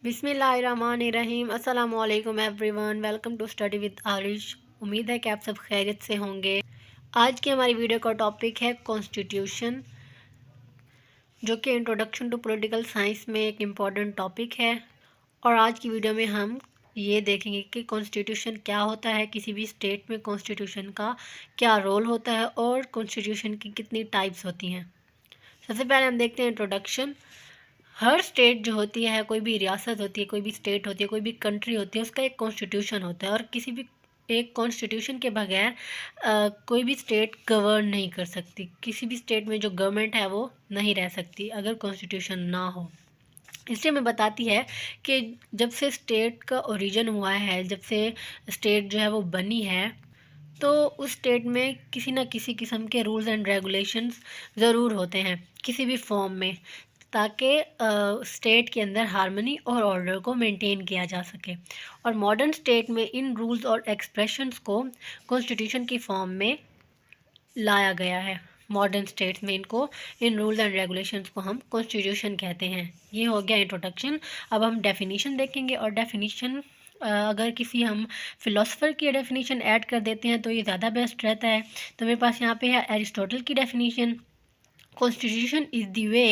बिस्मिल्लाहिर्रहमानिर्रहीम। अस्सलामुअलैकुम everyone, welcome to study with Arish. उम्मीद है कि आप सब खैरियत से होंगे। आज की हमारी वीडियो का टॉपिक है कॉन्स्टिट्यूशन, जो कि इंट्रोडक्शन टू पॉलिटिकल साइंस में एक इम्पॉर्टेंट टॉपिक है। और आज की वीडियो में हम ये देखेंगे कि कॉन्स्टिट्यूशन क्या होता है, किसी भी स्टेट में कॉन्स्टिट्यूशन का क्या रोल होता है और कॉन्स्टिट्यूशन की कितनी टाइप्स होती हैं। सबसे पहले हम देखते हैं इंट्रोडक्शन। हर स्टेट जो होती है, कोई भी रियासत होती है, कोई भी स्टेट होती है, कोई भी कंट्री होती है, उसका एक कॉन्स्टिट्यूशन होता है। और किसी भी एक कॉन्स्टिट्यूशन के बगैर कोई भी स्टेट गवर्न नहीं कर सकती। किसी भी स्टेट में जो गवर्नमेंट है वो नहीं रह सकती अगर कॉन्स्टिट्यूशन ना हो। इसलिए मैं बताती है कि जब से स्टेट का ओरिजिन हुआ है, जब से स्टेट जो है वो बनी है, तो उस स्टेट में किसी न किसी किस्म के रूल्स एंड रेगुलेशंस ज़रूर होते हैं किसी भी फॉर्म में, ताकि स्टेट के अंदर हार्मनी और ऑर्डर को मेंटेन किया जा सके। और मॉडर्न स्टेट में इन रूल्स और एक्सप्रेशंस को कॉन्स्टिट्यूशन की फॉर्म में लाया गया है। मॉडर्न स्टेट्स में इन रूल्स एंड रेगुलेशंस को हम कॉन्स्टिट्यूशन कहते हैं। ये हो गया इंट्रोडक्शन। अब हम डेफिनेशन देखेंगे। और डेफिनेशन अगर किसी हम फ़िलोसफ़र की डेफिनेशन ऐड कर देते हैं तो ये ज़्यादा बेस्ट रहता है। तो मेरे पास यहाँ पे है एरिस्टोटल की definition. Constitution is the way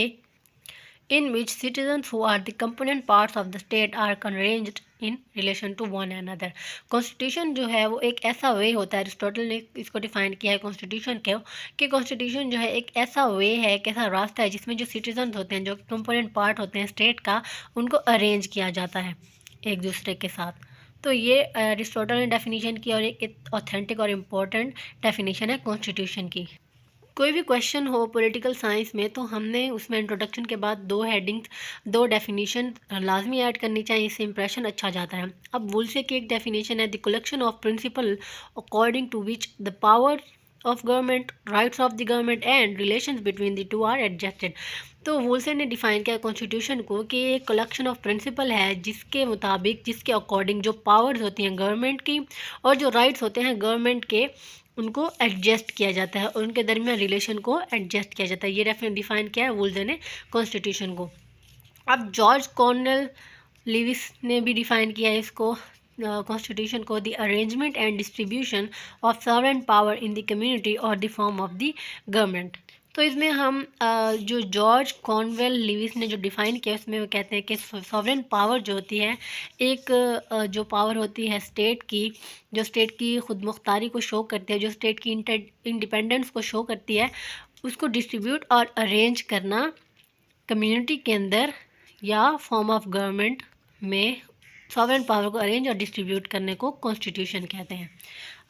in which citizens who are the component parts of the state are arranged in relation to one another। Constitution जो है वो एक ऐसा वे होता है, अरिस्टोटल ने इसको डिफाइन किया है कॉन्स्टिट्यूशन को, कि कॉन्स्टिट्यूशन जो है एक ऐसा वे है, एक ऐसा रास्ता है जिसमें जो सिटीजन होते हैं, जो कंपोनेंट पार्ट होते हैं स्टेट का, उनको अरेंज किया जाता है एक दूसरे के साथ। तो ये अरिस्टोटल ने डेफिनेशन की और एक ऑथेंटिक और इम्पोर्टेंट डेफिनेशन है कॉन्स्टिट्यूशन की। कोई भी क्वेश्चन हो पॉलिटिकल साइंस में तो हमने उसमें इंट्रोडक्शन के बाद दो हेडिंग्स, दो डेफिनेशन लाजमी ऐड करनी चाहिए, इससे इंप्रेशन अच्छा जाता है। अब वुल्से की एक डेफिनेशन है, the collection of principle according to which the power of government, rights of the government and relations between the two are adjusted. तो वुल्से ने डिफाइन किया कॉन्स्टिट्यूशन को कि एक कलेक्शन ऑफ प्रिंसिपल है जिसके मुताबिक, जिसके अकॉर्डिंग जो पावर्स होती हैं गवर्नमेंट की और जो राइट्स होते हैं गवर्नमेंट के, उनको एडजस्ट किया जाता है और उनके दरमियान रिलेशन को एडजस्ट किया जाता है। ये रेफरेंस डिफाइन किया है वुल्से ने कॉन्स्टिट्यूशन को। अब जॉर्ज कॉर्नेल लिविस ने भी डिफाइन किया है इसको, कॉन्स्टिट्यूशन को, the arrangement and distribution of sovereign power in the community और the form of the government. तो इसमें हम जो जॉर्ज कॉर्नवेल लिविस ने जो डिफ़ाइन किया उसमें वो कहते हैं कि सॉवरेन पावर जो होती है, एक जो पावर होती है स्टेट की, जो स्टेट की खुद मुख्तारी को शो करती है, जो स्टेट की इंडिपेंडेंस को शो करती है, उसको डिस्ट्रीब्यूट और अरेंज करना कम्युनिटी के अंदर या फॉर्म ऑफ गवर्नमेंट में, सॉवरेन पावर को अरेंज और डिस्ट्रीब्यूट करने को कॉन्स्टिट्यूशन कहते हैं।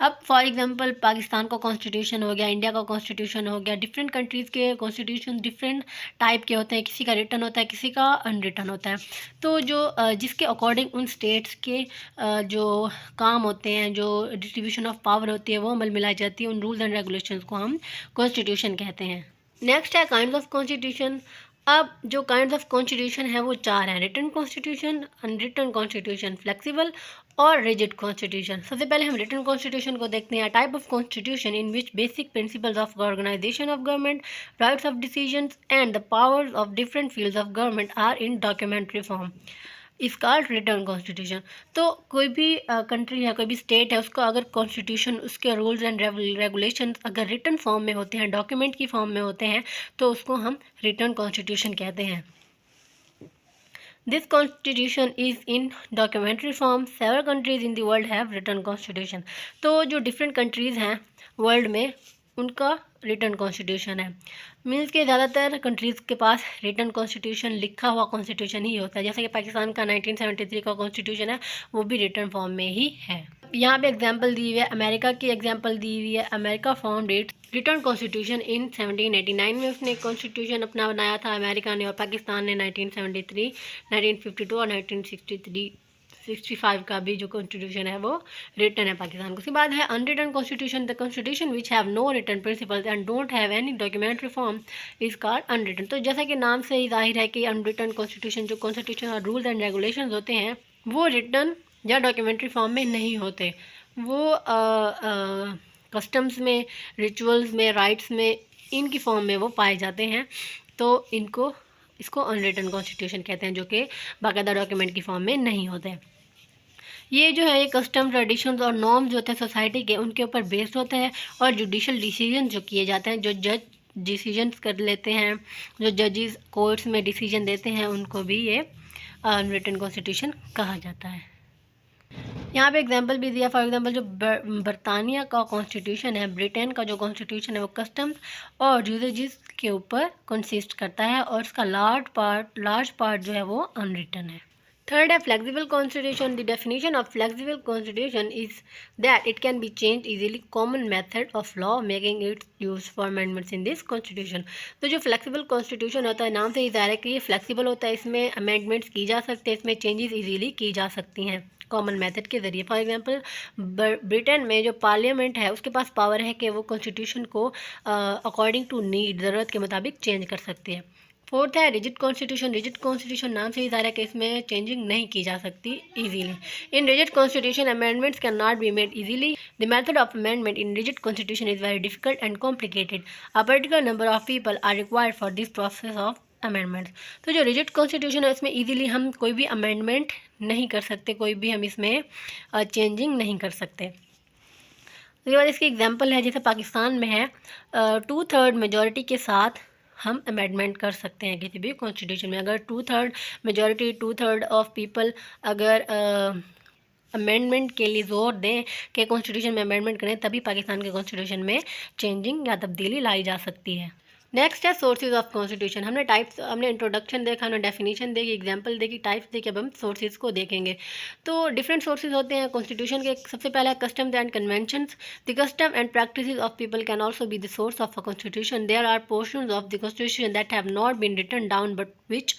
अब फॉर एग्जांपल पाकिस्तान का कॉन्स्टिट्यूशन हो गया, इंडिया का कॉन्स्टिट्यूशन हो गया, डिफरेंट कंट्रीज़ के कॉन्स्टिट्यूशन डिफरेंट टाइप के होते हैं, किसी का रिटन होता है, किसी का अनरिटन होता है। तो जो जिसके अकॉर्डिंग उन स्टेट्स के जो काम होते हैं, जो डिस्ट्रीब्यूशन ऑफ पावर होती है, वो अमल में लाई जाती है, उन रूल्स एंड रेगुलेशंस को हम कॉन्स्टिट्यूशन कहते हैं। नेक्स्ट है काइंड ऑफ कॉन्स्टिट्यूशन। अब जो काइंड ऑफ कॉन्स्टिट्यूशन है वो चार हैं, written constitution, unwritten constitution, flexible और रिजिड कॉन्स्टिट्यूशन। सबसे पहले हम रिटन कॉन्स्टिट्यूशन को देखते हैं। Type of constitution in which basic principles of organization of government, rights of decisions and the powers of different fields of government are in documentary form is called written constitution. तो कोई भी country है, कोई भी state है, उसको अगर constitution, उसके रूल्स एंड रेगुलेशन अगर रिटर्न फॉर्म में होते हैं, डॉक्यूमेंट की फॉर्म में होते हैं, तो उसको हम रिटर्न कॉन्स्टिट्यूशन कहते हैं। This constitution is in documentary form. Several countries in the world have return constitution. तो जो डिफरेंट कंट्रीज़ हैं वर्ल्ड में, उनका रिटर्न कॉन्स्टिट्यूशन है। मीन्स के ज़्यादातर कंट्रीज़ के पास रिटर्न कॉन्स्टिट्यूशन, लिखा हुआ कॉन्स्टिट्यूशन ही होता है। जैसे कि पाकिस्तान का 1973 का कॉन्स्टिट्यूशन है, वो भी रिटर्न फॉर्म में ही है। यहाँ पे एग्जांपल दी हुई है, अमेरिका की एग्जांपल दी हुई है। America formed it's return constitution in 1789 में उसने कॉन्स्टिट्यूशन अपना बनाया था अमेरिका ने, और पाकिस्तान ने 1973, 1952 और 1963 65 का भी जो कॉन्स्टिट्यूशन है वो रिटर्न है पाकिस्तान को। उसके बाद है unwritten constitution. The constitution which have no written principles and don't have any documentary form is called unwritten. तो जैसा कि नाम से ही जाहिर है कि अनरिटन कॉन्स्टिट्यूशन, जो कॉन्स्टिट्यूशन और रूल्स एंड रेगुलेशंस होते हैं, वो रिटर्न या डॉक्यूमेंट्री फॉर्म में नहीं होते। वो कस्टम्स में, रिचुअल्स में, राइट्स में, इनकी फॉर्म में वो पाए जाते हैं। तो इनको इसको अनरिटन कॉन्स्टिट्यूशन कहते हैं, जो कि बाकायदा डॉक्यूमेंट की फॉर्म में नहीं होते। ये जो है ये कस्टम ट्रेडिशंस और नॉर्म्स जो होते हैं सोसाइटी के, उनके ऊपर बेस्ड होता है। और जुडिशल डिसीजन जो किए जाते हैं, जो जज डिसीजंस कर लेते हैं, जो जजेस कोर्ट्स में डिसीजन देते हैं, उनको भी ये अनरिटन कॉन्स्टिट्यूशन कहा जाता है। यहाँ पे एग्जांपल भी दिया। फॉर एग्जांपल जो बरतानिया का कॉन्स्टिट्यूशन है, ब्रिटेन का जो कॉन्स्टिट्यूशन है, वो कस्टम्स और यूसेजेस के ऊपर कंसिस्ट करता है, और इसका लार्ज पार्ट जो है वो अनरिटन है। थर्ड है flexible constitution. The definition of flexible constitution is that it can be change easily, common method of law making it use for amendments in this constitution. तो जो फ्लेक्सिबल कॉन्स्टिट्यूशन होता है, नाम से ही ज़ाहिर है कि ये फ्लेक्सिबल होता है, इसमें अमेंडमेंट्स की जा सकते हैं, इसमें चेंजेस इजीली की जा सकती हैं कॉमन मेथड के ज़रिए। फॉर एग्जांपल ब्रिटेन में जो पार्लियामेंट है, उसके पास पावर है कि वो कॉन्स्टिट्यूशन को अकॉर्डिंग टू नीड, ज़रूरत के मुताबिक चेंज कर सकती है। फोर्थ है रिजिड कॉन्स्टिट्यूशन। रिजिड कॉन्स्टिट्यूशन नाम से ही ज़ाहिर है कि इसमें चेंजिंग नहीं की जा सकती easily. In rigid constitution amendments can not be made easily. The method of amendment in rigid constitution is very difficult and complicated. A particular number of people are required for this process of amendments. तो जो rigid constitution है, इसमें easily हम कोई भी amendment नहीं कर सकते, कोई भी हम इसमें चेंजिंग नहीं कर सकते। उसके बाद इसकी एग्जांपल है, जैसे पाकिस्तान में है 2/3 मेजॉरिटी के साथ हम अमेंडमेंट कर सकते हैं किसी भी कॉन्स्टिट्यूशन में। अगर 2/3 मेजॉरिटी, 2/3 ऑफ पीपल अगर अमेंडमेंट के लिए ज़ोर दें कि कॉन्स्टिट्यूशन में अमेंडमेंट करें, तभी पाकिस्तान के कॉन्स्टिट्यूशन में चेंजिंग या तब्दीली लाई जा सकती है। नेक्स्ट है सोर्सेज ऑफ कॉन्स्टिट्यूशन। हमने इंट्रोडक्शन देखा, हमने डेफिनेशन देखी, एग्जांपल देखी, टाइप्स देखी, अब हम सोर्सेज को देखेंगे। तो डिफरेंट सोर्सेज होते हैं कॉन्स्टिट्यूशन के। सबसे पहला है customs and conventions. The custom and practices of people can also be the source of a constitution. There are portions of the constitution that have not been written down but which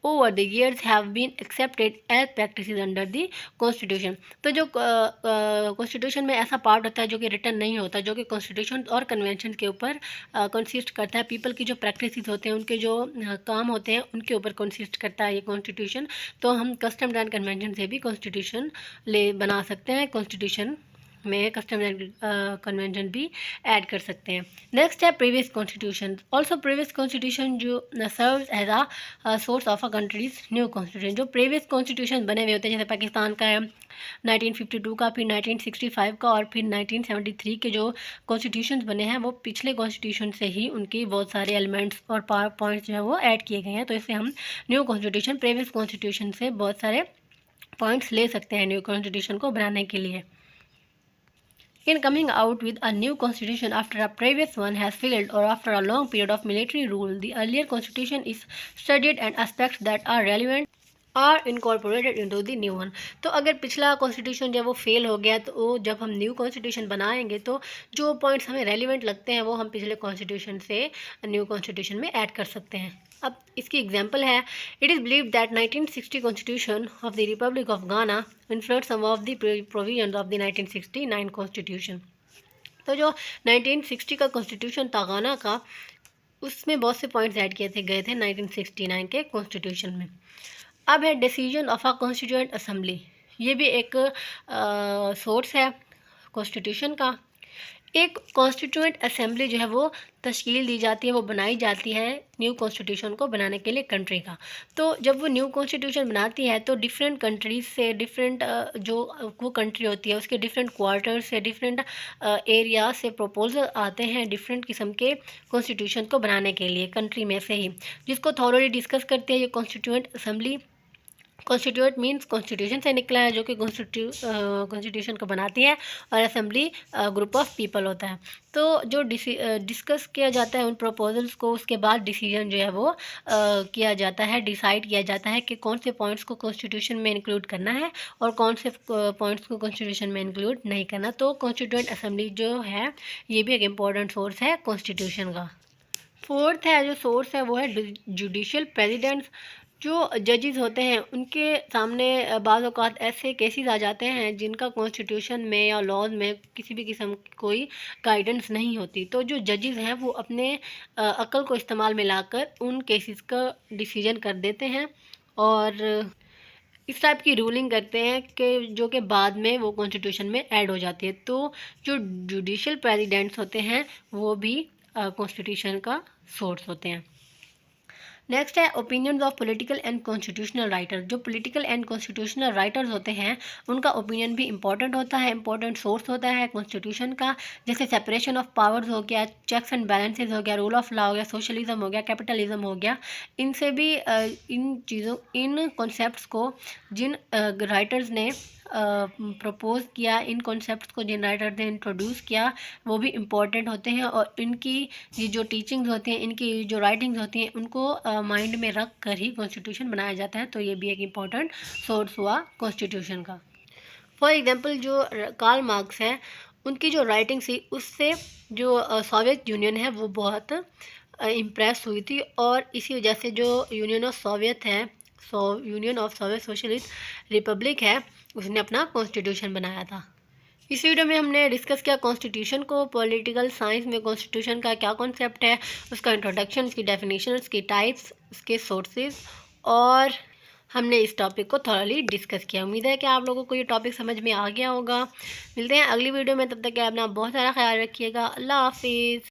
over the years have been accepted as practices under the constitution। तो जो constitution में ऐसा part होता है जो कि return नहीं होता, जो कि कॉन्स्टिट्यूशन और कन्वेंशन के ऊपर कंसिस्ट करता है, पीपल की जो प्रैक्टिसेस होते हैं, उनके जो काम होते हैं, उनके ऊपर कंसिस्ट करता है ये कॉन्स्टिट्यूशन। तो हम कस्टम एंड कन्वेंशन से भी कॉन्स्टिट्यूशन बना सकते हैं, कॉन्स्टिट्यूशन में कस्टम एंड कन्वेंशन भी ऐड कर सकते हैं। नेक्स्ट है previous constitution. Also previous constitution जो serves as a source of a countries new constitution. जो प्रीवियस कॉन्स्टिट्यूशन बने हुए होते हैं, जैसे पाकिस्तान का है 1952 का, फिर 1965 का, और फिर 1973 के जो कॉन्स्टिट्यूशन बने हैं, वो पिछले कॉन्स्टिट्यूशन से ही उनकी बहुत सारे एलिमेंट्स और पॉइंट्स जो है वो ऐड किए गए हैं। तो इससे हम न्यू कॉन्स्टिट्यूशन, प्रीवियस कॉन्स्टिट्यूशन से बहुत सारे पॉइंट्स ले सकते हैं न्यू कॉन्स्टिट्यूशन को बनाने के लिए। In coming out with a new constitution after a previous one has failed or after a long period of military rule, the earlier constitution is studied and aspects that are relevant are incorporated into the new one. तो अगर पिछला constitution जब वो fail हो गया, तो जब हम न्यू कॉन्स्टिट्यूशन बनाएंगे तो जो पॉइंट्स हमें रेलिवेंट लगते हैं वो हम पिछले कॉन्स्टिट्यूशन से न्यू कॉन्स्टिट्यूशन में ऐड कर सकते हैं। अब इसकी एग्जांपल है, it is believed that 1960 constitution of the republic of Ghana influenced some of the provisions of the 1969 constitution. तो जो 1960 का कॉन्स्टिट्यूशन था गाना का, उसमें बहुत से पॉइंट्स ऐड किए गए थे 1969 के कॉन्स्टिट्यूशन में। अब है decision of a constituent assembly. ये भी एक सोर्स है कॉन्स्टिट्यूशन का। एक कॉन्स्टिट्यूएंट असेंबली जो है वो तश्कील दी जाती है, वो बनाई जाती है न्यू कॉन्स्टिट्यूशन को बनाने के लिए कंट्री का। तो जब वो न्यू कॉन्स्टिट्यूशन बनाती है, तो डिफरेंट कंट्रीज से, डिफरेंट जो वो कंट्री होती है उसके डिफरेंट क्वार्टर से, डिफरेंट एरिया से प्रपोजल आते हैं डिफरेंट किस्म के कॉन्स्टिट्यूशन को बनाने के लिए कंट्री में से ही, जिसको थॉरोली डिस्कस करती है ये constituent assembly. Constituent means constitution से निकला है, जो कि कॉन्स्टिट्यूशन को बनाती है, और असेंबली ग्रुप ऑफ पीपल होता है। तो जो डिस्कस किया जाता है उन प्रपोजल्स को, उसके बाद डिसीजन जो है वो किया जाता है, डिसाइड किया जाता है कि कौन से पॉइंट्स को कॉन्स्टिट्यूशन में इंक्लूड करना है और कौन से पॉइंट्स को कॉन्स्टिट्यूशन में इंक्लूड नहीं करना। तो कॉन्स्टिट्यूएंट असेंबली जो है ये भी एक इम्पॉर्टेंट सोर्स है कॉन्स्टिट्यूशन का। फोर्थ है जो सोर्स है वो है जुडिशल प्रेसिडेंट्स। जो जजेस होते हैं उनके सामने बाज़ औक़ात ऐसे केसेस आ जाते हैं जिनका कॉन्स्टिट्यूशन में या लॉज में किसी भी किस्म की कोई गाइडेंस नहीं होती। तो जो जजेस हैं वो अपने अक्ल को इस्तेमाल में लाकर उन केसेस का डिसीजन कर देते हैं और इस टाइप की रूलिंग करते हैं कि जो कि बाद में वो कॉन्स्टिट्यूशन में ऐड हो जाती है। तो जो जुडिशल प्रेसिडेंट्स होते हैं वो भी कॉन्स्टिट्यूशन का सोर्स होते हैं। नेक्स्ट है opinions of political and constitutional writers. जो पॉलिटिकल एंड कॉन्स्टिट्यूशनल राइटर्स होते हैं उनका ओपिनियन भी इंपॉर्टेंट होता है, इंपॉर्टेंट सोर्स होता है कॉन्स्टिट्यूशन का। जैसे सेपरेशन ऑफ पावर्स हो गया, चेक्स एंड बैलेंसेस हो गया, रूल ऑफ लॉ हो गया, सोशलिज्म हो गया, कैपिटलिज्म हो गया। इनसे भी इन कॉन्सेप्ट्स को जिन राइटर्स ने प्रपोज किया, इन कॉन्सेप्ट्स को जिन राइटर ने इंट्रोड्यूस किया वो भी इम्पॉर्टेंट होते हैं, और इनकी ये जो टीचिंग्स होती हैं, इनकी जो राइटिंग्स होती हैं, उनको माइंड में रख कर ही कॉन्स्टिट्यूशन बनाया जाता है। तो ये भी एक इम्पॉर्टेंट सोर्स हुआ कॉन्स्टिट्यूशन का। फॉर एग्जांपल जो कार्ल मार्क्स है, उनकी जो राइटिंग थी उससे जो सोवियत यूनियन है वो बहुत इम्प्रेस हुई थी, और इसी वजह से जो यूनियन ऑफ सोवियत है, union of Soviet socialist Republic है, उसने अपना कॉन्स्टिट्यूशन बनाया था। इस वीडियो में हमने डिस्कस किया कॉन्स्टिट्यूशन को, पॉलिटिकल साइंस में कॉन्स्टिट्यूशन का क्या कॉन्सेप्ट है, उसका इंट्रोडक्शन, उसकी डेफिनेशन, उसकी टाइप्स, उसके सोर्सेज, और हमने इस टॉपिक को थॉरली डिस्कस किया। उम्मीद है कि आप लोगों को ये टॉपिक समझ में आ गया होगा। मिलते हैं अगली वीडियो में, तब तक अपना बहुत सारा ख्याल रखिएगा। अल्लाह हाफिज़।